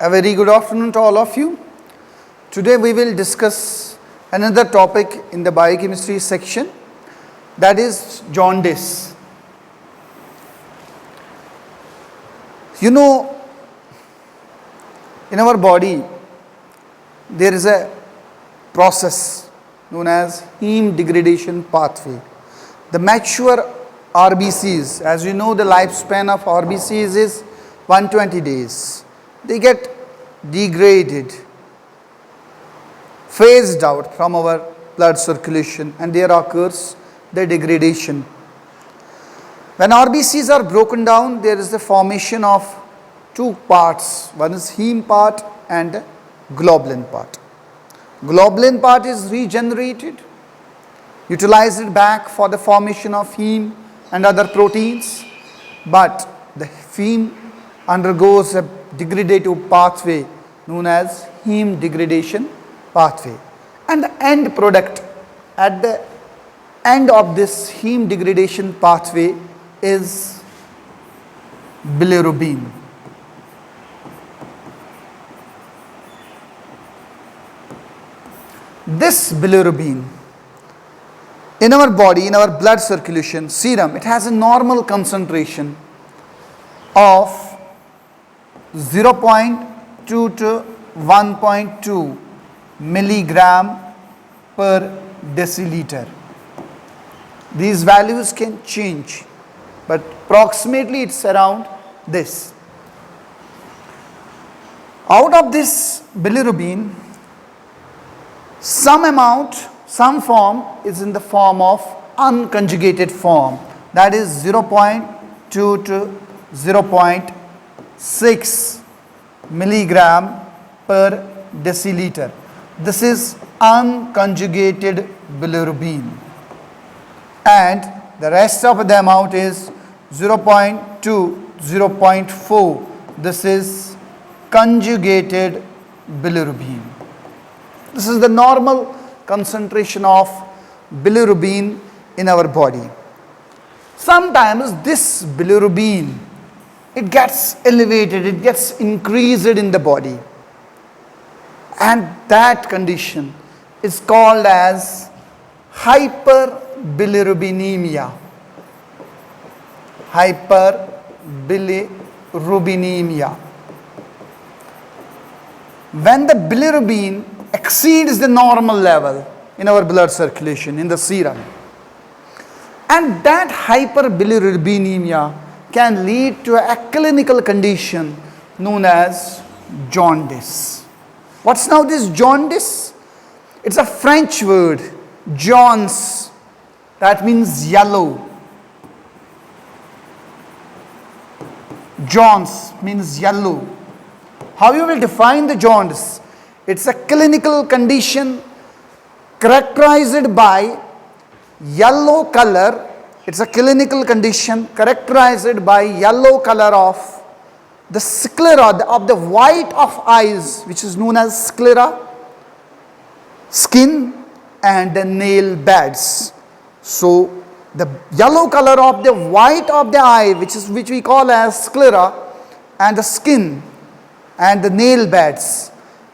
A very good afternoon to all of you. Today we will discuss another topic in the biochemistry section, that is jaundice. You know, in our body there is a process known as heme degradation pathway. The mature RBCs, as you know, the lifespan of RBCs is 120 days. They get degraded, phased out from our blood circulation, and there occurs the degradation. When RBCs are broken down, there is the formation of two parts. One is heme part and globulin part. Globulin part is regenerated, utilized back for the formation of heme and other proteins, but the heme undergoes a degradative pathway known as heme degradation pathway, and the end product at the end of this heme degradation pathway is bilirubin. This bilirubin in our body, in our blood circulation, serum, it has a normal concentration of 0.2 to 1.2 milligram per deciliter. These values can change, but approximately it's around this. Out of this bilirubin, some form is in the form of unconjugated form, that is 0.2 to 0.6 milligram per deciliter. This is unconjugated bilirubin, and the rest of the amount is 0.2, 0.4. This is conjugated bilirubin. This is the normal concentration of bilirubin in our body. Sometimes this bilirubin, it gets elevated, it gets increased in the body, and that condition is called as hyperbilirubinemia. Hyperbilirubinemia. When the bilirubin exceeds the normal level in our blood circulation, in the serum, and that hyperbilirubinemia can lead to a clinical condition known as jaundice. What's now this jaundice? It's a French word, jaundice, that means yellow. Jaundice means yellow. How you will define the jaundice? It's a clinical condition characterized by yellow color. It's a clinical condition characterized by yellow color of the sclera, of the white of eyes, which is known as sclera, skin, and the nail beds. So the yellow color of the white of the eye, which we call as sclera, and the skin and the nail beds,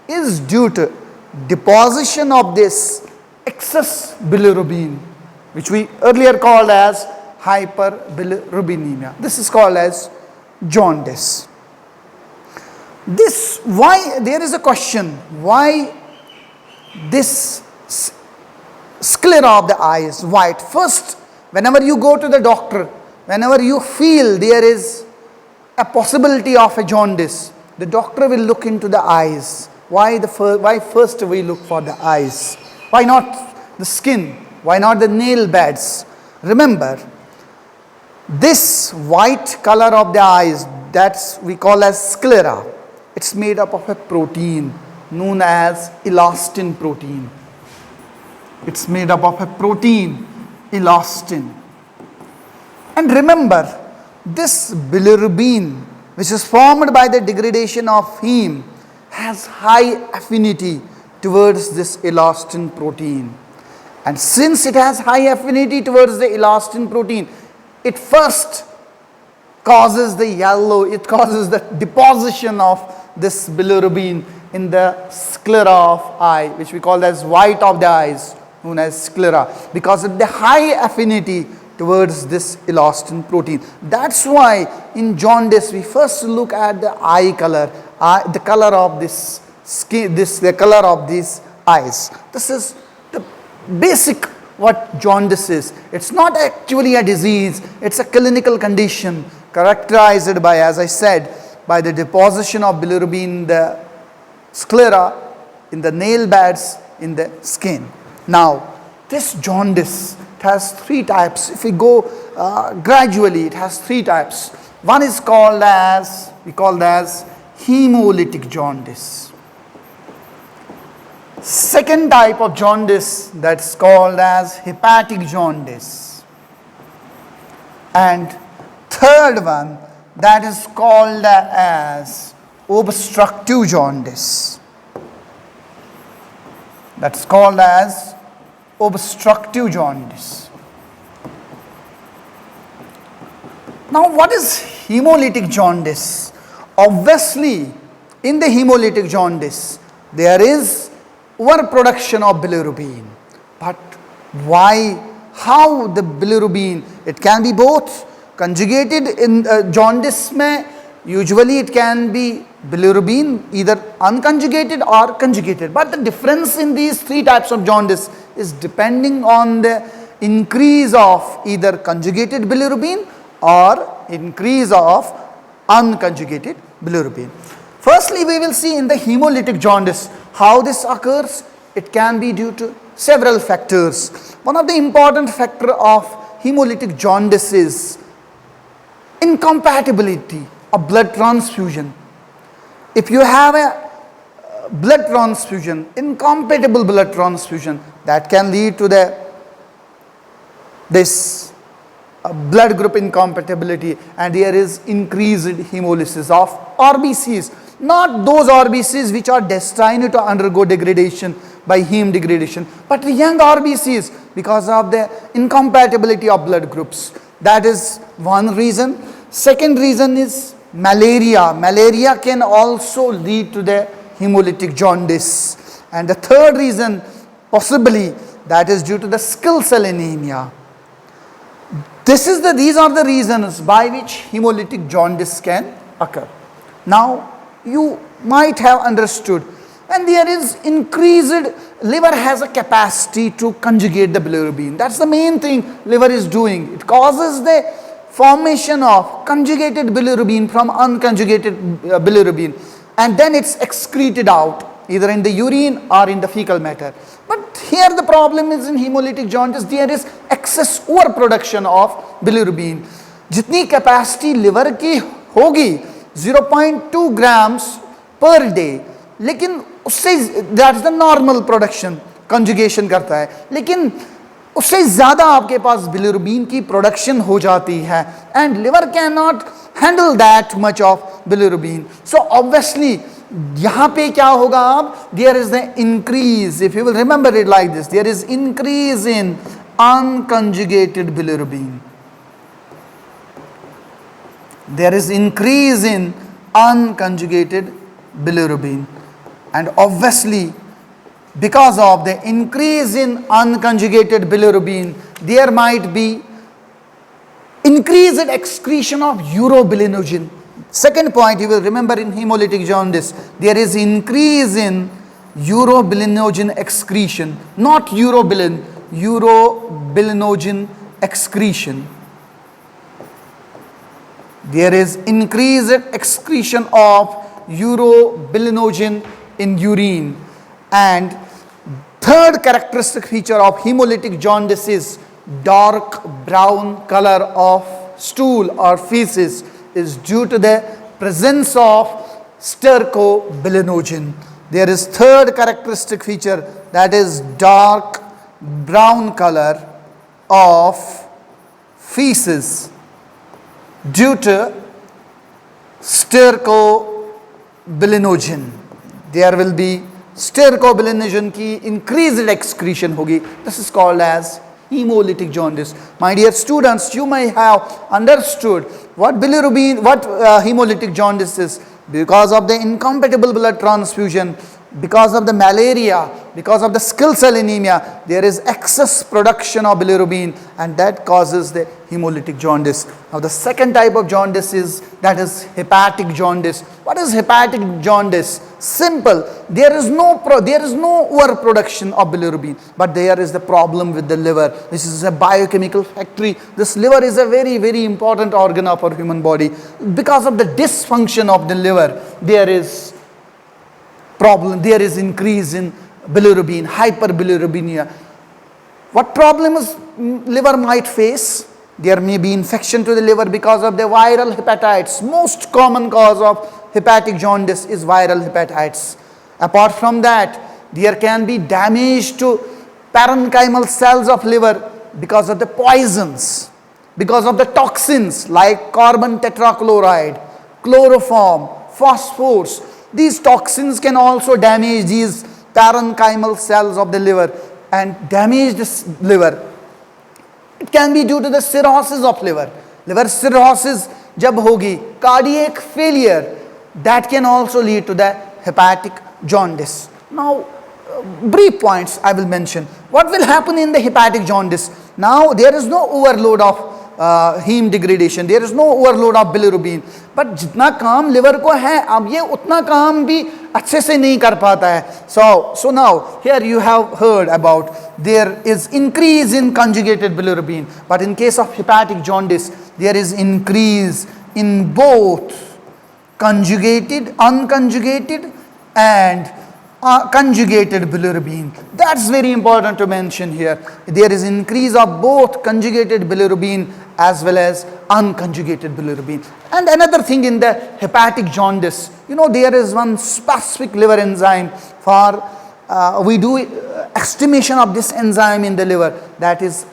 is due to deposition of this excess bilirubin, which we earlier called as hyperbilirubinemia. This is called as jaundice. Why there is a question, why this sclera of the eye is white? First, whenever you go to the doctor, whenever you feel there is a possibility of a jaundice, the doctor will look into the eyes. Why first we look for the eyes? Why not the skin? Why not the nail beds? Remember, this white color of the eyes, that's we call as sclera. It's made up of a protein known as elastin protein. It's made up of a protein, elastin. And remember, this bilirubin, which is formed by the degradation of heme, has high affinity towards this elastin protein. And since it has high affinity towards the elastin protein, it first causes the yellow, it causes the deposition of this bilirubin in the sclera of eye, which we call as white of the eyes, known as sclera, because of the high affinity towards this elastin protein. That's why in jaundice we first look at the eye color, the color of this skin, the color of these eyes. This is the basic what jaundice is. It's not actually a disease, it's a clinical condition characterized by, as I said, by the deposition of bilirubin in the sclera, in the nail beds, in the skin. Now, this jaundice, it has three types. If we go gradually, it has three types. One is called as, we call that as hemolytic jaundice. Second type of jaundice, that's called as hepatic jaundice. And third one, that is called as obstructive jaundice. That's called as obstructive jaundice. Now, what is hemolytic jaundice? Obviously, in the hemolytic jaundice, there is overproduction of bilirubin. But why? How the bilirubin? It can be both. Conjugated in jaundice mein, usually it can be bilirubin either unconjugated or conjugated. But the difference in these three types of jaundice is depending on the increase of either conjugated bilirubin or increase of unconjugated bilirubin. Firstly, we will see in the hemolytic jaundice how this occurs. It can be due to several factors. One of the important factor of hemolytic jaundice is incompatibility of blood transfusion. If you have a blood transfusion, incompatible blood transfusion, that can lead to this blood group incompatibility, and there is increased hemolysis of RBCs. Not those RBCs which are destined to undergo degradation by heme degradation, but the young RBCs because of the incompatibility of blood groups. That is one reason. Second reason is malaria. Malaria can also lead to the hemolytic jaundice. And the third reason, possibly, that is due to the sickle cell anemia. These are the reasons by which hemolytic jaundice can occur. Now, you might have understood, when there is increased, liver has a capacity to conjugate the bilirubin. That's the main thing liver is doing. It causes the formation of conjugated bilirubin from unconjugated bilirubin, and then it's excreted out either in the urine or in the fecal matter. But here the problem is in hemolytic jaundice, there is excess overproduction of bilirubin. जितनी capacity liver की होगी 0.2 grams per day, लेकिन उससे that is the normal production, conjugation करता है, लेकिन उससे ज़्यादा आपके पास bilirubin की production हो जाती है, and liver cannot handle that much of bilirubin. So obviously यहाँ पे क्या होगा आप, there is the increase, if you will remember it like this, there is increase in unconjugated bilirubin. There is increase in unconjugated bilirubin, and obviously because of the increase in unconjugated bilirubin, there might be increased excretion of urobilinogen. Second point, you will remember in hemolytic jaundice, there is increase in urobilinogen excretion, not urobilin, urobilinogen excretion. There is increased excretion of urobilinogen in urine. And third characteristic feature of hemolytic jaundice is dark brown color of stool or feces is due to the presence of stercobilinogen. There is third characteristic feature, that is dark brown color of feces due to stercobilinogen. There will be stercobilinogen की increased excretion होगी. This is called as hemolytic jaundice. My dear students, you may have understood what bilirubin, what hemolytic jaundice is. because of the incompatible blood transfusion, because of the malaria, because of the sickle cell anemia, there is excess production of bilirubin, and that causes the hemolytic jaundice. Now the second type of jaundice is hepatic jaundice. What is hepatic jaundice? Simple. There is no overproduction of bilirubin, but there is the problem with the liver. This is a biochemical factory. This liver is a very, very important organ of our human body. Because of the dysfunction of the liver, there is increase in bilirubin, hyperbilirubinemia. What problems liver might face? There may be infection to the liver because of the viral hepatitis. Most common cause of hepatic jaundice is viral hepatitis. Apart from that, there can be damage to parenchymal cells of liver because of the poisons, because of the toxins like carbon tetrachloride, chloroform, phosphorus. These toxins can also damage these parenchymal cells of the liver and damage this liver. It can be due to the cirrhosis of liver. Liver cirrhosis jab hogi, cardiac failure, that can also lead to the hepatic jaundice. Now, brief points I will mention. What will happen in the hepatic jaundice? Now, there is no overload of heme degradation, there is no overload of bilirubin, but जितना काम liver को है, अब ये उतना काम भी अच्छे से नहीं कर पाता है. So now here you have heard about there is increase in conjugated bilirubin, but in case of hepatic jaundice, there is increase in both conjugated, unconjugated and conjugated bilirubin. That's very important to mention here. There is increase of both conjugated bilirubin as well as unconjugated bilirubin. And another thing in the hepatic jaundice, there is one specific liver enzyme for we do estimation of this enzyme in the liver, that is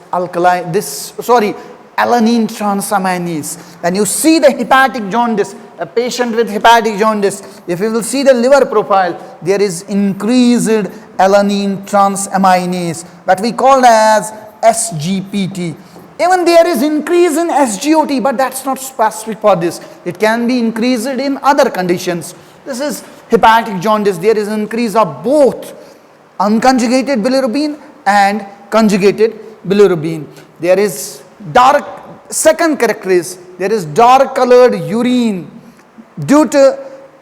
alanine transaminase. When you see the hepatic jaundice, a patient with hepatic jaundice, if you will see the liver profile, there is increased alanine transaminase that we call as SGPT. Even there is increase in SGOT, but that's not specific for this. It can be increased in other conditions. This is hepatic jaundice. There is increase of both unconjugated bilirubin and conjugated bilirubin. There is second character is there is dark colored urine due to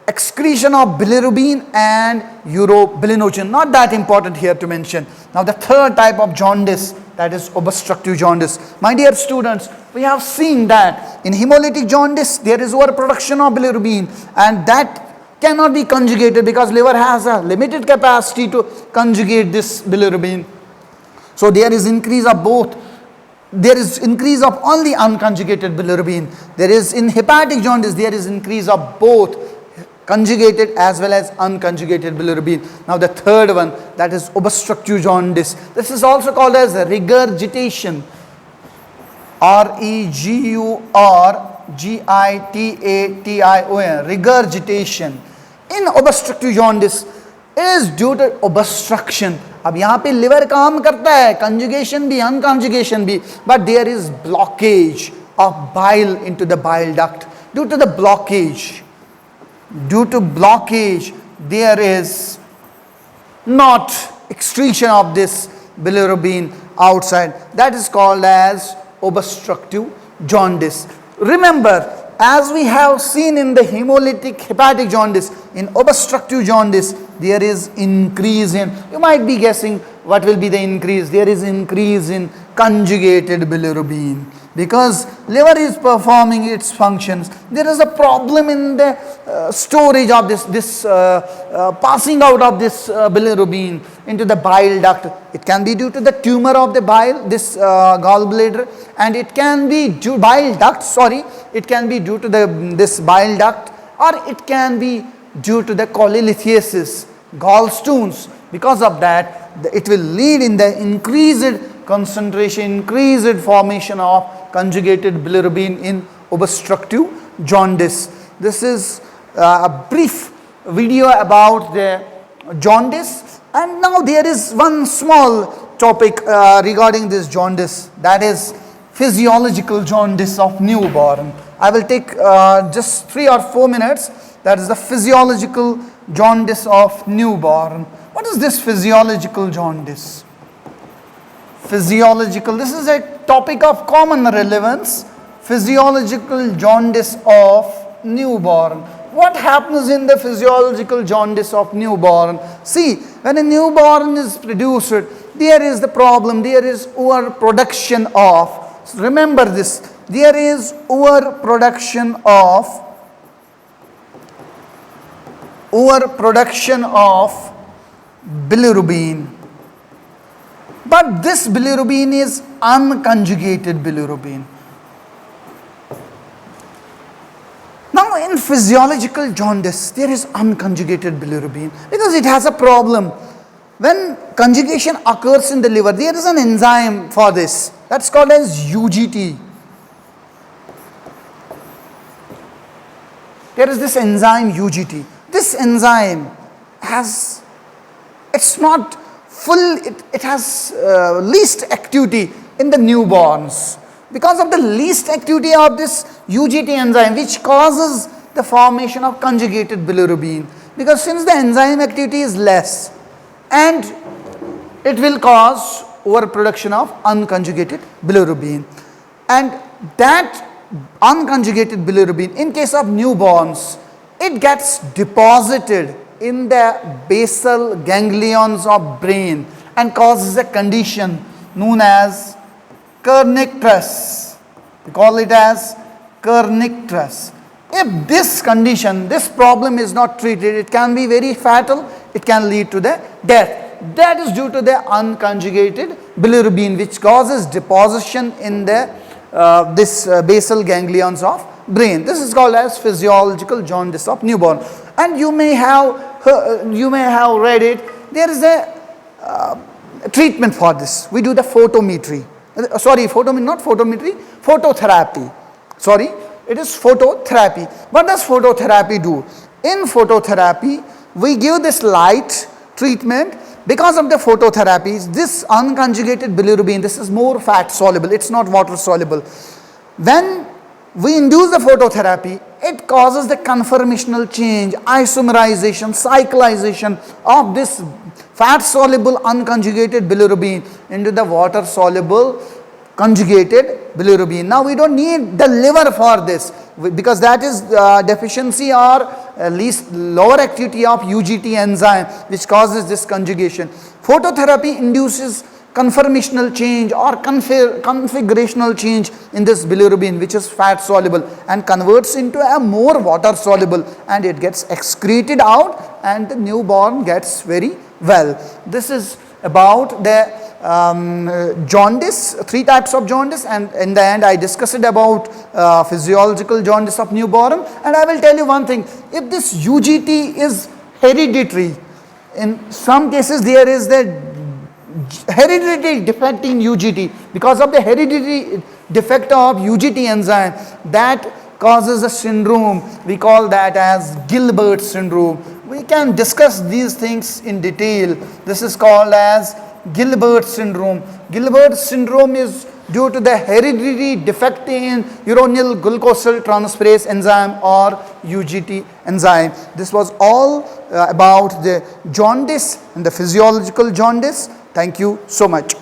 excretion of bilirubin and urobilinogen. Not that important here to mention. Now the third type of jaundice, that is obstructive jaundice. My dear students, we have seen that in hemolytic jaundice there is overproduction of bilirubin, and that cannot be conjugated because liver has a limited capacity to conjugate this bilirubin. So there is increase of both. There is increase of only unconjugated bilirubin. There is in hepatic jaundice, there is increase of both conjugated as well as unconjugated bilirubin. Now the third one, that is obstructive jaundice. This is also called as regurgitation. regurgitation. Regurgitation. In obstructive jaundice is due to obstruction. अब यहाँ पे liver काम करता है, conjugation भी, unconjugation भी, but there is blockage of bile into the bile duct. Due to blockage, there is not excretion of this bilirubin outside. That is called as obstructive jaundice. Remember, as we have seen in the hepatic jaundice, in obstructive jaundice, there is increase in, you might be guessing what will be the increase. There is increase in conjugated bilirubin. Because liver is performing its functions, there is a problem in the storage of this passing out of this bilirubin into the bile duct. It can be due to the tumor of the bile, this gallbladder, and it can be due it can be due to this bile duct, or it can be due to the cholelithiasis, gallstones. Because of that, it will lead in the increased concentration, increased formation of conjugated bilirubin in obstructive jaundice. This is a brief video about the jaundice, and now there is one small topic regarding this jaundice, that is physiological jaundice of newborn. I will take just 3 or 4 minutes That is the physiological jaundice of newborn. What is this physiological jaundice? Physiological, this is a topic of common relevance. Physiological jaundice of newborn. What happens in the physiological jaundice of newborn? See, when a newborn is produced, there is the problem, there is overproduction of, remember this, there is overproduction of bilirubin. But this bilirubin is unconjugated bilirubin. Now in physiological jaundice, there is unconjugated bilirubin because it has a problem. When conjugation occurs in the liver, there is an enzyme for this. That's called as UGT. There is this enzyme UGT. This enzyme has, it's not full, it has least activity in the newborns. Because of the least activity of this UGT enzyme, which causes the formation of conjugated bilirubin. Because since the enzyme activity is less, and it will cause overproduction of unconjugated bilirubin. And that unconjugated bilirubin, in case of newborns, it gets deposited in the basal ganglions of brain and causes a condition known as kernicterus. We call it as kernicterus. If this condition, this problem is not treated, it can be very fatal, it can lead to the death. That is due to the unconjugated bilirubin, which causes deposition in the basal ganglions of brain. This is called as physiological jaundice of newborn. And you may have read it. There is a treatment for this. We do the phototherapy. Sorry, it is phototherapy. What does phototherapy do? In phototherapy, we give this light treatment. Because of the phototherapy, this unconjugated bilirubin, this is more fat soluble, it's not water soluble. When we induce the phototherapy, it causes the conformational change, isomerization, cyclization of this fat soluble unconjugated bilirubin into the water soluble conjugated bilirubin. Now we don't need the liver for this because that is deficiency or least lower activity of UGT enzyme which causes this conjugation. Phototherapy induces conformational change or configurational change in this bilirubin, which is fat soluble, and converts into a more water soluble, and it gets excreted out and the newborn gets very well. This is about the jaundice, 3 types of jaundice, and in the end I discussed about physiological jaundice of newborn. And I will tell you one thing, if this UGT is hereditary, in some cases there is the hereditary defect in UGT. Because of the hereditary defect of UGT enzyme, that causes a syndrome, we call that as Gilbert syndrome. We can discuss these things in detail. This is called as Gilbert syndrome. Gilbert syndrome is due to the hereditary defect in uronyl glucosyl transferase enzyme or UGT enzyme. This was all about the jaundice and the physiological jaundice. Thank you so much.